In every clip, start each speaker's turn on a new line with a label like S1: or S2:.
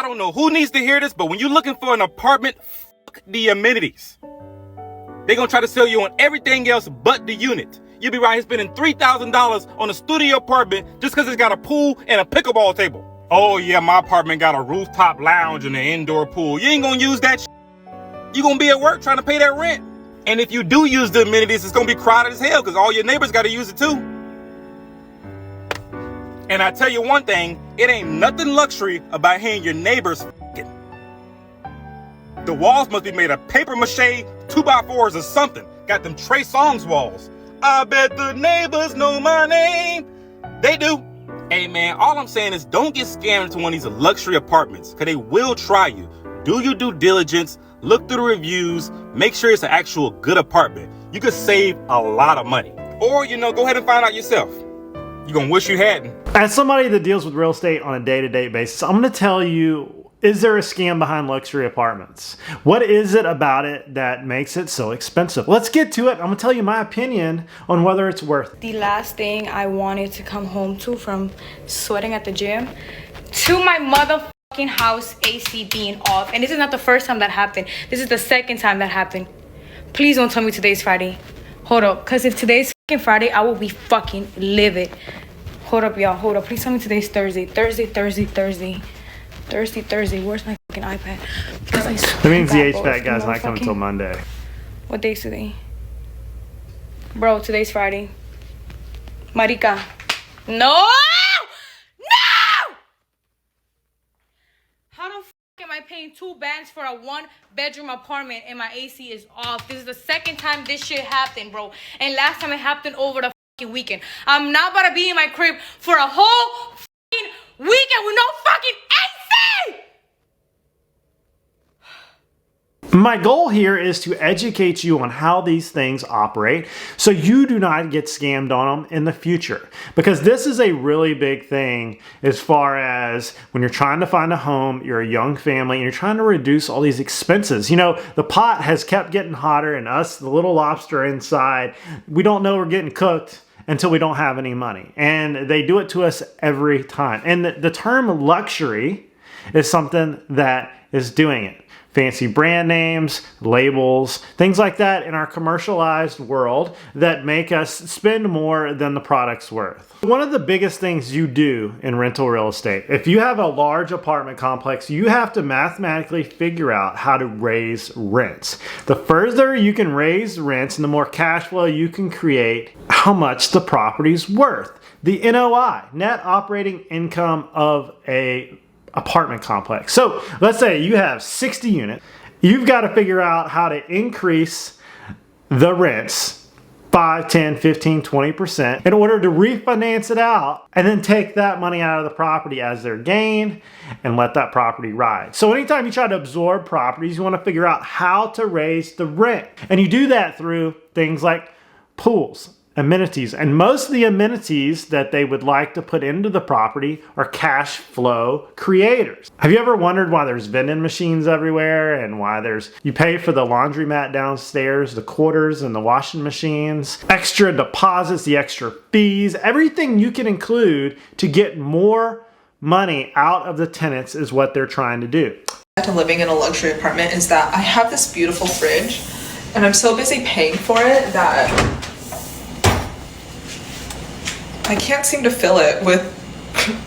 S1: don't know who needs to hear this, but when you're looking for an apartment, fuck the amenities. They're going to try to sell you on everything else but the unit. You'll be right here spending $3,000 on a studio apartment just because it's got a pool and a pickleball table. Oh yeah, my apartment got a rooftop lounge and an indoor pool. You ain't going to use that shit. You're going to be at work trying to pay that rent. And if you do use the amenities, it's going to be crowded as hell because all your neighbors got to use it too. And I tell you one thing, it ain't nothing luxury about hearing your neighbors f***ing. The walls must be made of paper mache, 2x4s or something. Got them Trey Songz walls. I bet the neighbors know my name. They do. Hey man, all I'm saying is don't get scammed into one of these luxury apartments because they will try you. Do your due diligence, look through the reviews, make sure it's an actual good apartment. You could save a lot of money. Or, go ahead and find out yourself. You're going to wish you hadn't.
S2: As somebody that deals with real estate on a day-to-day basis, I'm going to tell you, is there a scam behind luxury apartments? What is it about it that makes it so expensive? Let's get to it. I'm going to tell you my opinion on whether it's worth it.
S3: The last thing I wanted to come home to from sweating at the gym to my motherfucking house AC being off. And this is not the first time that happened. This is the second time that happened. Please don't tell me today's Friday. Hold up. Because if today's fucking Friday, I will be fucking livid. Hold up, y'all. Hold up. Please tell me today's Thursday. Thursday. Where's my fucking iPad?
S2: That means the HVAC guy's not coming until Monday.
S3: What day's today? Bro, today's Friday. Marica. No! How the fuck am I paying $2 for a 1-bedroom apartment and my AC is off? This is the second time this shit happened, bro. And last time it happened over the fucking weekend. I'm not about to be in my crib for a whole fucking weekend with no fucking AC!
S2: My goal here is to educate you on how these things operate so you do not get scammed on them in the future. Because this is a really big thing as far as when you're trying to find a home, you're a young family, and you're trying to reduce all these expenses. The pot has kept getting hotter and us, the little lobster inside, we don't know we're getting cooked until we don't have any money. And they do it to us every time. And the term luxury is something that is doing it. Fancy brand names, labels, things like that in our commercialized world that make us spend more than the product's worth. One of the biggest things you do in rental real estate, if you have a large apartment complex, you have to mathematically figure out how to raise rents. The further you can raise rents and the more cash flow you can create, how much the property's worth. The NOI, net operating income of a apartment complex. So let's say you have 60 units. You've got to figure out how to increase the rents 5, 10, 15, 20% in order to refinance it out and then take that money out of the property as their gain and let that property ride. So anytime you try to absorb properties, you want to figure out how to raise the rent. And you do that through things like pools, amenities, and most of the amenities that they would like to put into the property are cash flow creators. Have you ever wondered why there's vending machines everywhere and why you pay for the laundromat downstairs, the quarters and the washing machines, extra deposits, the extra fees, everything you can include to get more money out of the tenants is what they're trying to do.
S4: To living in a luxury apartment is that I have this beautiful fridge and I'm so busy paying for it that I can't seem to fill it with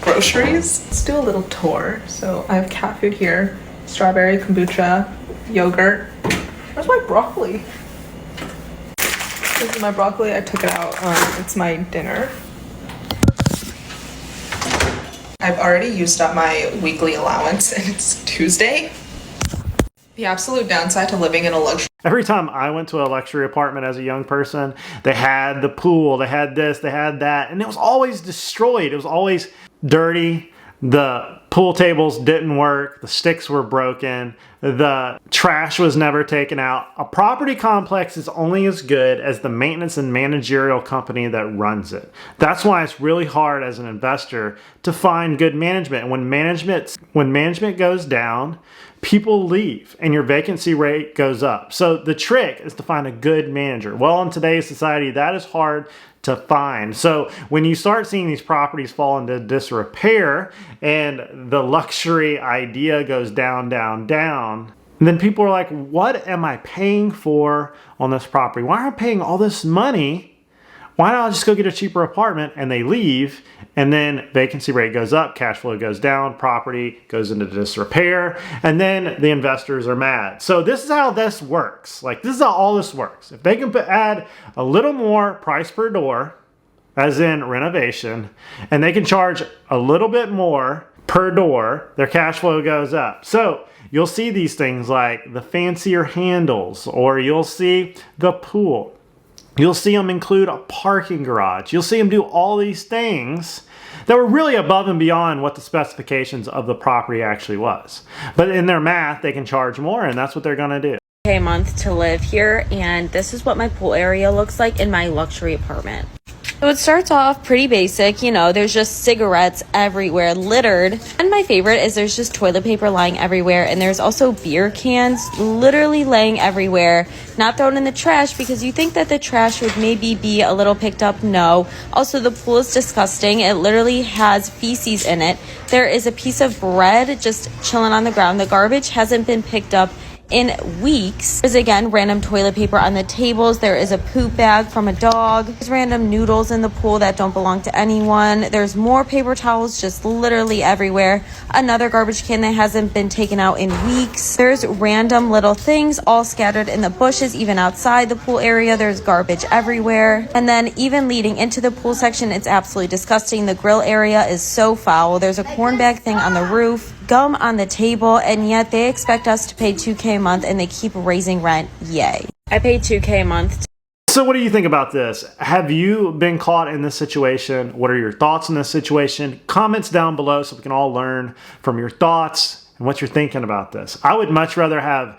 S4: groceries. Let's do a little tour. So I have cat food here, strawberry, kombucha, yogurt. Where's my broccoli? This is my broccoli. I took it out. It's my dinner. I've already used up my weekly allowance and it's Tuesday. The absolute downside to living in a luxury.
S2: Every time I went to a luxury apartment as a young person, they had the pool, they had this, they had that, and it was always destroyed. It was always dirty. The pool tables didn't work. The sticks were broken. The trash was never taken out. A property complex is only as good as the maintenance and managerial company that runs it. That's why it's really hard as an investor to find good management. And when management goes down, people leave and your vacancy rate goes up. So the trick is to find a good manager. Well, in today's society, that is hard to find. So when you start seeing these properties fall into disrepair and the luxury idea goes down, down, down, then people are like, what am I paying for on this property? Why am I paying all this money? Why not just go get a cheaper apartment? And they leave, and then vacancy rate goes up, cash flow goes down, property goes into disrepair, and then the investors are mad. So this is how this works. Like, this is how all this works. If they can add a little more price per door, as in renovation, and they can charge a little bit more per door, their cash flow goes up. So you'll see these things like the fancier handles, or you'll see the pool. You'll see them include a parking garage. You'll see them do all these things that were really above and beyond what the specifications of the property actually was. But in their math, they can charge more, and that's what they're gonna do.
S5: A month to live here, and this is what my pool area looks like in my luxury apartment. So it starts off pretty basic, you know, there's just cigarettes everywhere, littered. And my favorite is there's just toilet paper lying everywhere, and there's also beer cans literally laying everywhere, not thrown in the trash because you think that the trash would maybe be a little picked up. No. Also, the pool is disgusting. It literally has feces in it. There is a piece of bread just chilling on the ground. The garbage hasn't been picked up in weeks. There's again random toilet paper on the tables. There is a poop bag from a dog. There's random noodles in the pool that don't belong to anyone. There's more paper towels just literally everywhere. Another garbage can that hasn't been taken out in weeks. There's random little things all scattered in the bushes. Even outside the pool area, there's garbage everywhere. And then even leading into the pool section, it's absolutely disgusting. The grill area is so foul. There's a corn bag thing on the roof, gum on the table, and yet they expect us to pay $2K a month and they keep raising rent. Yay. I pay $2K a month.
S2: So what do you think about this? Have you been caught in this situation? What are your thoughts on this situation? Comments down below so we can all learn from your thoughts and what you're thinking about this. I would much rather have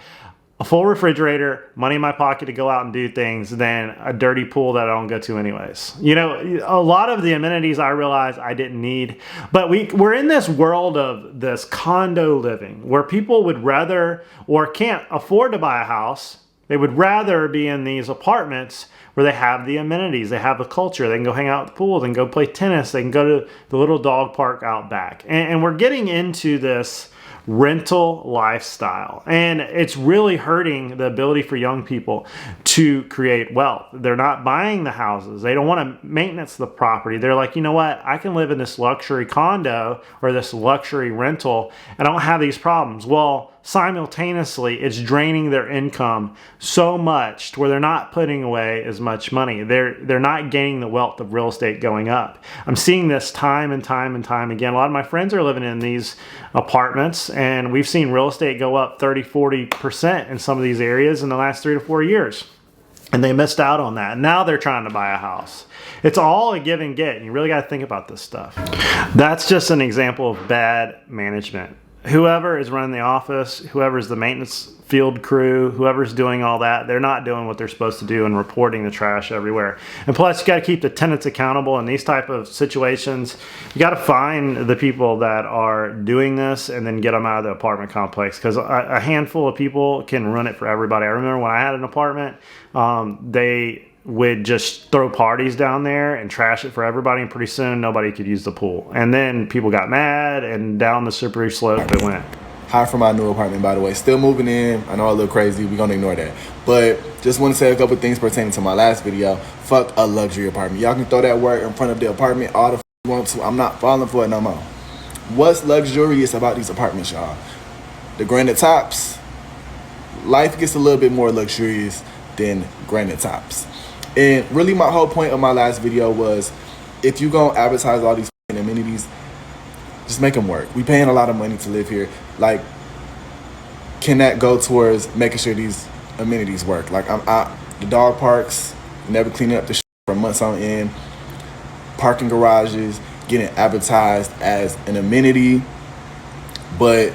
S2: a full refrigerator, money in my pocket to go out and do things than a dirty pool that I don't go to anyways. You know, a lot of the amenities I realized I didn't need, but we're in this world of this condo living where people would rather or can't afford to buy a house. They would rather be in these apartments where they have the amenities, they have the culture, they can go hang out at the pool, they can go play tennis, they can go to the little dog park out back. And we're getting into this rental lifestyle, and it's really hurting the ability for young people to create wealth. They're not buying the houses. They don't want to maintenance the property. They're like, you know what, I can live in this luxury condo or this luxury rental and I don't have these problems. Well, simultaneously it's draining their income so much to where they're not putting away as much money. They're not gaining the wealth of real estate going up. I'm seeing this time and time and time again. A lot of my friends are living in these apartments, and we've seen real estate go up 30-40% in some of these areas in the last 3 to 4 years. And they missed out on that. Now they're trying to buy a house. It's all a give and get, and you really got to think about this stuff. That's just an example of bad management. Whoever is running the office, whoever's the maintenance field crew, whoever's doing all that, they're not doing what they're supposed to do and reporting the trash everywhere. And plus, you got to keep the tenants accountable in these type of situations. You got to find the people that are doing this and then get them out of the apartment complex, because a handful of people can run it for everybody. I remember when I had an apartment, they would just throw parties down there and trash it for everybody, and pretty soon nobody could use the pool. And then people got mad, and down the slippery slope it went.
S6: Hi from my new apartment, by the way. Still moving in. I know I look crazy. We're going to ignore that. But just want to say a couple things pertaining to my last video. Fuck a luxury apartment. Y'all can throw that word in front of the apartment all the f you want to. I'm not falling for it no more. What's luxurious about these apartments, y'all? The granite tops. Life gets a little bit more luxurious than granite tops. And really my whole point of my last video was, if you gonna advertise all these amenities, just make them work. We paying a lot of money to live here. Like, can that go towards making sure these amenities work? Like, the dog parks, never cleaning up the shit for months on end. Parking garages getting advertised as an amenity, but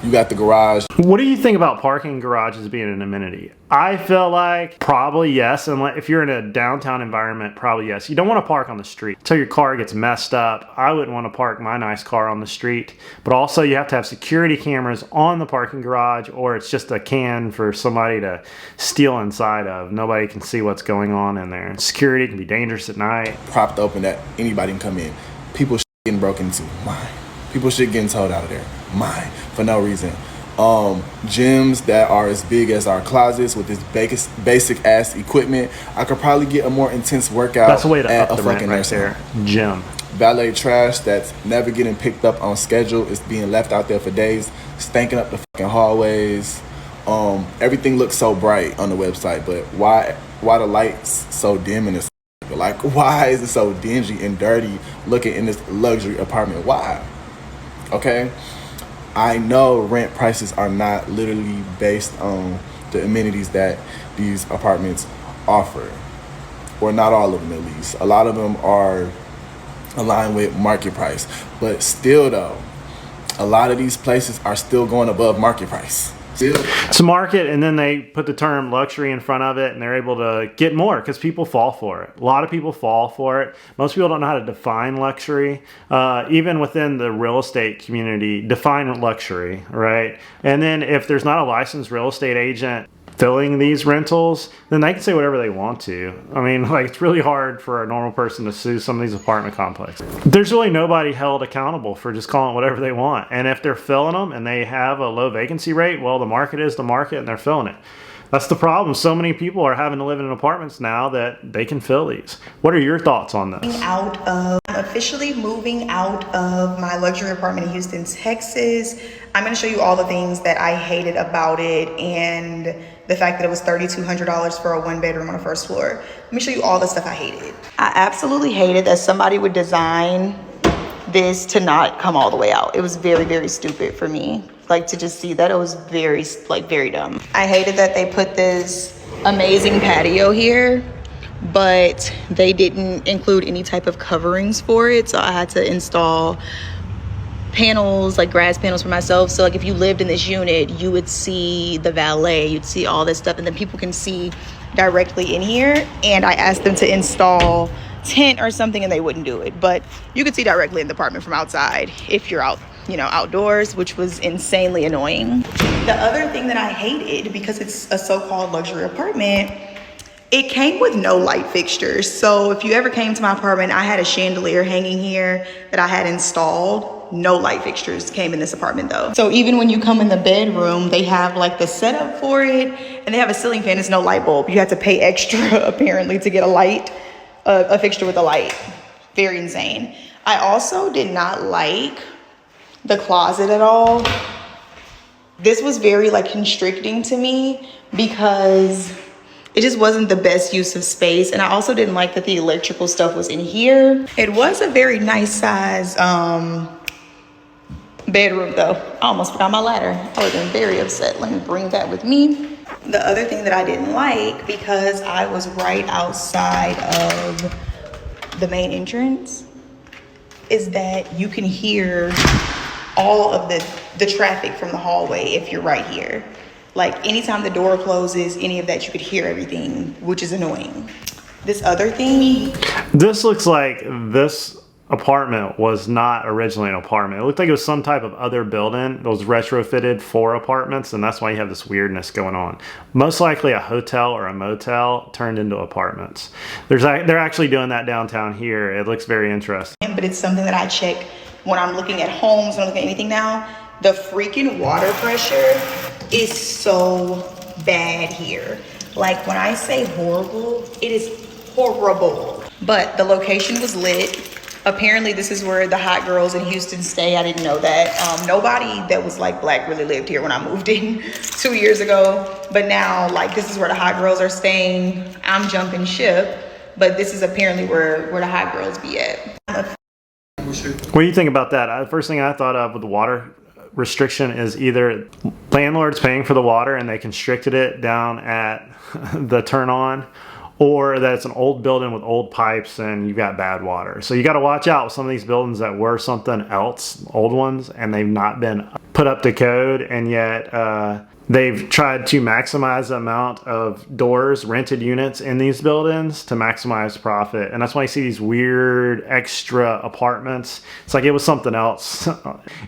S6: You got the garage.
S2: What do you think about parking garages being an amenity? I feel like probably yes, and if you're in a downtown environment, probably yes. You don't want to park on the street until your car gets messed up. I wouldn't want to park my nice car on the street, but also you have to have security cameras on the parking garage, or it's just a can for somebody to steal inside of. Nobody can see what's going on in there. Security can be dangerous at night.
S6: Propped open that anybody can come in. People getting broken into, mine. People shit getting towed out of there, mine, for no reason. Gyms that are as big as our closets with this basic ass equipment. I could probably get a more intense workout.
S2: That's a way to
S6: at
S2: up the rent right there. Gym.
S6: Valet trash that's never getting picked up on schedule. It's being left out there for days, stanking up the fucking hallways. Everything looks so bright on the website, but why the lights so dim in this? Like, why is it so dingy and dirty looking in this luxury apartment? Why? Okay, I know rent prices are not literally based on the amenities that these apartments offer, or not all of them at least. A lot of them are aligned with market price, but still though, a lot of these places are still going above market price.
S2: It's a market, and then they put the term luxury in front of it, and they're able to get more because people fall for it. A lot of people fall for it. Most people don't know how to define luxury. Even within the real estate community, define luxury, right? And then if there's not a licensed real estate agent filling these rentals, then they can say whatever they want to. I mean, like, it's really hard for a normal person to sue some of these apartment complexes. There's really nobody held accountable for just calling it whatever they want. And if they're filling them and they have a low vacancy rate, well, the market is the market and they're filling it. That's the problem. So many people are having to live in apartments now that they can fill these. What are your thoughts on this?
S7: I'm officially moving out of my luxury apartment in Houston, Texas. I'm going to show you all the things that I hated about it and the fact that it was $3,200 for a one bedroom on the first floor. Let me show you all the stuff I hated. I absolutely hated that somebody would design this to not come all the way out. It was very, very stupid for me. Like, to just see that, it was very dumb. I hated that they put this amazing patio here, but they didn't include any type of coverings for it. So I had to install panels, like grass panels for myself. So like if you lived in this unit, you would see the valet, you'd see all this stuff, and then people can see directly in here. And I asked them to install tent or something and they wouldn't do it, but you could see directly in the apartment from outside if you're out, outdoors, which was insanely annoying. The other thing that I hated, because it's a so-called luxury apartment, it came with no light fixtures. So if you ever came to my apartment, I had a chandelier hanging here that I had installed. No light fixtures came in this apartment though. So even when you come in the bedroom, they have like the setup for it, and they have a ceiling fan. It's no light bulb. You have to pay extra apparently to get a fixture with a light. Very insane. I also did not like the closet at all. This was very like constricting to me because it just wasn't the best use of space. And I also didn't like that the electrical stuff was in here. It was a very nice size bedroom though. I almost forgot my ladder. I would have been very upset. Let me bring that with me. The other thing that I didn't like, because I was right outside of the main entrance, is that you can hear all of the traffic from the hallway if you're right here. Like anytime the door closes, any of that, you could hear everything, which is annoying. This other thing.
S2: This looks like this apartment was not originally an apartment. It looked like it was some type of other building that was retrofitted for apartments, and that's why you have this weirdness going on. Most likely a hotel or a motel turned into apartments. They're actually doing that downtown here. It looks very interesting.
S7: But it's something that I check when I'm looking at homes, when I'm looking at anything now. The freaking water pressure is so bad here. Like when I say horrible, it is horrible. But the location was lit. Apparently this is where the hot girls in Houston stay. I didn't know that. Nobody that was like black really lived here when I moved in 2 years ago. But now like this is where the hot girls are staying. I'm jumping ship, but this is apparently where the hot girls be at.
S2: What do you think about that? First thing I thought of with the water restriction is either landlords paying for the water and they constricted it down at the turn on, or that it's an old building with old pipes and you've got bad water. So you got to watch out with some of these buildings that were something else, old ones, and they've not been put up to code, and yet they've tried to maximize the amount of doors, rented units in these buildings to maximize profit. And that's why you see these weird extra apartments. It's like it was something else.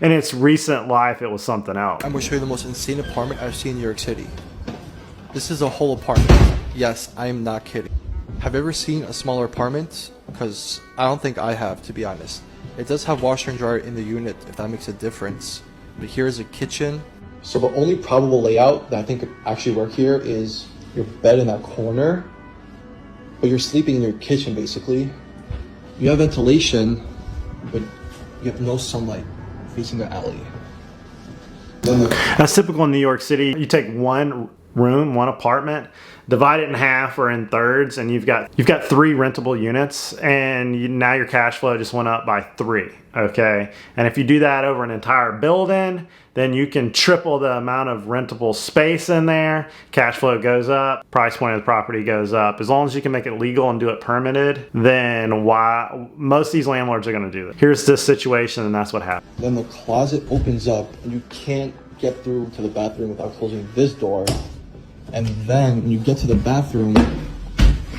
S2: In its recent life, it was something else.
S8: I'm going to show you the most insane apartment I've seen in New York City. This is a whole apartment. Yes, I am not kidding. Have you ever seen a smaller apartment? Because I don't think I have, to be honest. It does have washer and dryer in the unit, if that makes a difference. But here's a kitchen. So the only probable layout that I think could actually work here is your bed in that corner, but you're sleeping in your kitchen basically. You have ventilation, but you have no sunlight facing the alley.
S2: That's typical in New York City. You take one room, one apartment, divide it in half or in thirds, and you've got 3 rentable units, and now your cash flow just went up by 3. Okay, and if you do that over an entire building, then you can triple the amount of rentable space in there. Cash flow goes up, price point of the property goes up. As long as you can make it legal and do it permitted, then why most of these landlords are going to do this. Here's this situation, and that's what happened.
S8: Then the closet opens up, and you can't get through to the bathroom without closing this door. And then when you get to the bathroom,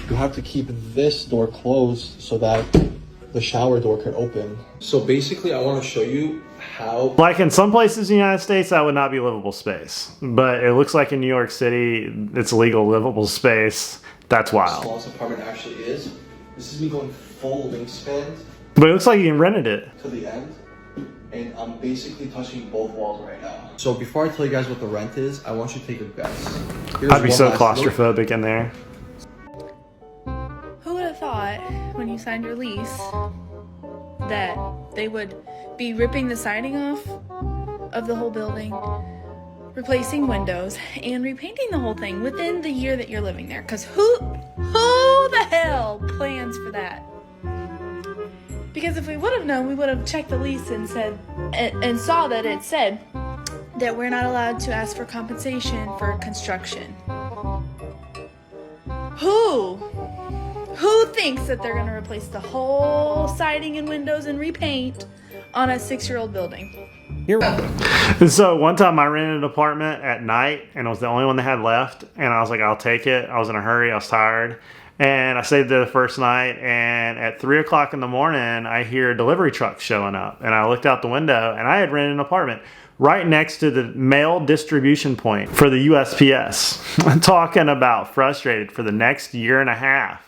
S8: you have to keep this door closed so that the shower door can open. So basically, I want to show you how...
S2: Like in some places in the United States, that would not be livable space. But it looks like in New York City, it's legal livable space. That's wild.
S8: Small this apartment actually is. This is me going full wingspan
S2: But it looks like you rented it.
S8: to the end. And I'm basically touching both walls right now. So before I tell you guys what the rent is, I want you to take a guess.
S2: I'd be so claustrophobic in there.
S9: Who would have thought when you signed your lease that they would be ripping the siding off of the whole building, replacing windows, and repainting the whole thing within the year that you're living there? Because who the hell plans for that? Because if we would have known, we would have checked the lease and said and saw that it said that we're not allowed to ask for compensation for construction. Who thinks that they're going to replace the whole siding and windows and repaint on a 6-year-old building?
S2: And so one time I rented an apartment at night, and it was the only one they had left, and I was like, I'll take it. I was in a hurry, I was tired, and I stayed there the first night, and at 3 o'clock in the morning I hear delivery trucks showing up, and I looked out the window, and I had rented an apartment right next to the mail distribution point for the USPS. I'm talking about frustrated. For the next year and a half,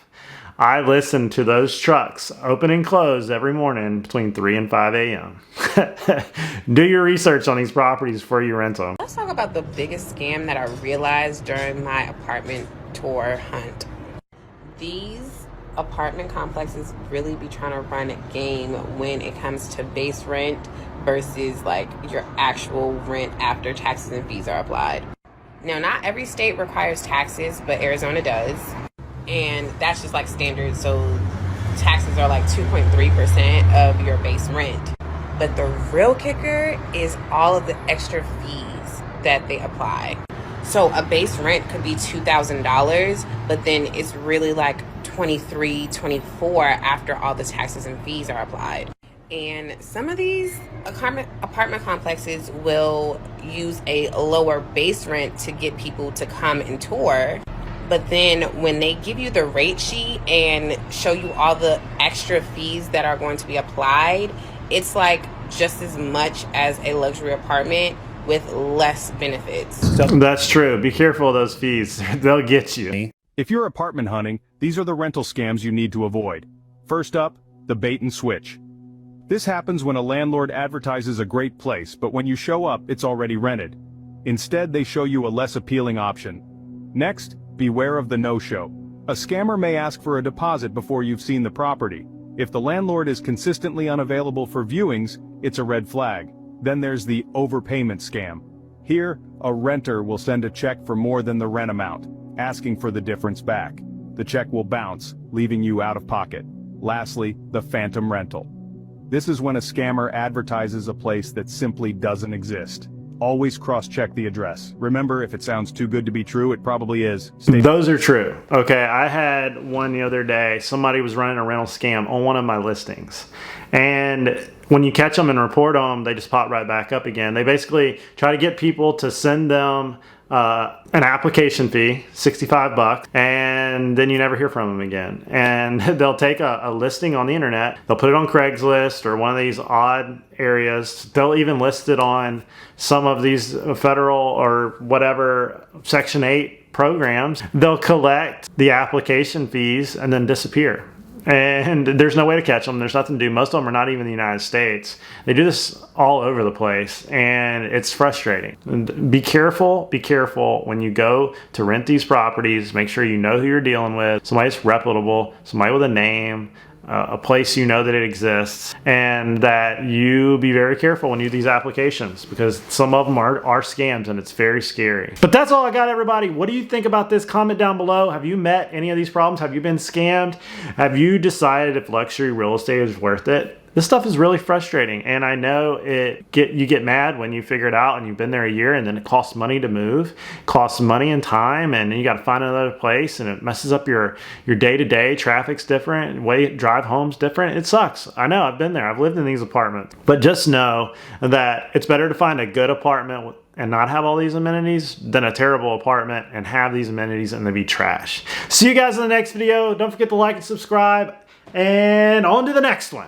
S2: I listened to those trucks open and close every morning between 3 and 5 a.m. Do your research on these properties before you rent them.
S10: Let's talk about the biggest scam that I realized during my apartment tour hunt. These apartment complexes really be trying to run a game when it comes to base rent versus like your actual rent after taxes and fees are applied. Now, not every state requires taxes, but Arizona does. And that's just like standard. So taxes are like 2.3% of your base rent. But the real kicker is all of the extra fees that they apply. So a base rent could be $2,000, but then it's really like $23,000, $24,000 after all the taxes and fees are applied. And some of these apartment complexes will use a lower base rent to get people to come and tour. But then when they give you the rate sheet and show you all the extra fees that are going to be applied, it's like just as much as a luxury apartment with less benefits.
S2: That's true. Be careful of those fees. They'll get you.
S11: If you're apartment hunting, these are the rental scams you need to avoid. First up, the bait and switch. This happens when a landlord advertises a great place, but when you show up, it's already rented. Instead, they show you a less appealing option. Next, beware of the no-show. A scammer may ask for a deposit before you've seen the property. If the landlord is consistently unavailable for viewings, it's a red flag. Then there's the overpayment scam. Here, a renter will send a check for more than the rent amount, asking for the difference back. The check will bounce, leaving you out of pocket. Lastly, the phantom rental. This is when a scammer advertises a place that simply doesn't exist. Always cross-check the address. Remember, if it sounds too good to be true, it probably is.
S2: Those are true. Okay, I had one the other day. Somebody was running a rental scam on one of my listings. And when you catch them and report them, they just pop right back up again. They basically try to get people to send them an application fee, $65, and then you never hear from them again. And they'll take a listing on the internet, they'll put it on Craigslist or one of these odd areas. They'll even list it on some of these federal or whatever Section 8 programs. They'll collect the application fees and then disappear. And there's no way to catch them. There's nothing to do. Most of them are not even in the United States. They do this all over the place, and it's frustrating. And be careful when you go to rent these properties. Make sure you know who you're dealing with. Somebody that's reputable, somebody with a name, a place you know that it exists, and that you be very careful when you do these applications, because some of them are scams and it's very scary. But that's all I got, everybody. What do you think about this? Comment down below. Have you met any of these problems? Have you been scammed? Have you decided if luxury real estate is worth it? This stuff is really frustrating, and I know you get mad when you figure it out and you've been there a year, and then it costs money to move, it costs money and time, and then you got to find another place, and it messes up your day-to-day. Traffic's different, drive home's different. It sucks. I know, I've been there. I've lived in these apartments. But just know that it's better to find a good apartment and not have all these amenities than a terrible apartment and have these amenities and they be trash. See you guys in the next video. Don't forget to like and subscribe, and on to the next one.